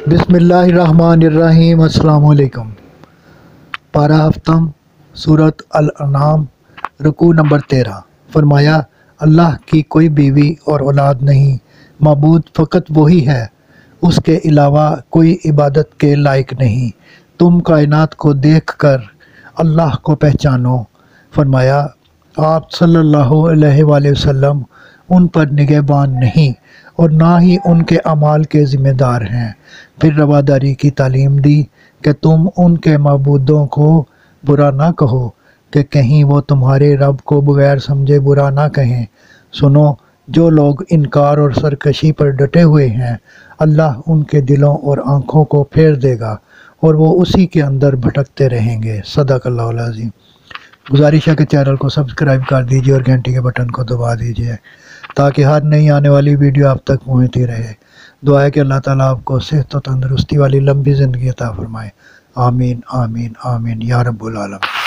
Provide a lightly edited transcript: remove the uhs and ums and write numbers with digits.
بسم اللہ الرحمن الرحیم۔ السلام علیکم۔ پارہ ہفتم سورۃ الانعام، رکوع نمبر 13۔ فرمایا، اللہ کی کوئی بیوی اور اولاد نہیں، معبود فقط وہی ہے، اس کے علاوہ کوئی عبادت کے لائق نہیں۔ تم کائنات کو دیکھ کر اللہ کو پہچانو۔ فرمایا، آپ صلی اللہ علیہ وآلہ وسلم ان پر نگہبان نہیں اور نہ ہی ان کے اعمال کے ذمہ دار ہیں۔ پھر رواداری کی تعلیم دی کہ تم ان کے معبودوں کو برا نہ کہو کہ کہیں وہ تمہارے رب کو بغیر سمجھے برا نہ کہیں۔ سنو، جو لوگ انکار اور سرکشی پر ڈٹے ہوئے ہیں، اللہ ان کے دلوں اور آنکھوں کو پھیر دے گا اور وہ اسی کے اندر بھٹکتے رہیں گے۔ صدق اللہ العظیم۔ گزارش ہے کہ چینل کو سبسکرائب کر دیجیے اور گھنٹی کے بٹن کو دبا دیجیے تاکہ ہر نئی آنے والی ویڈیو آپ تک پہنچتی رہے۔ دعا ہے کہ اللہ تعالیٰ آپ کو صحت و تندرستی والی لمبی زندگی عطا فرمائے۔ آمین آمین آمین یا رب العالمین۔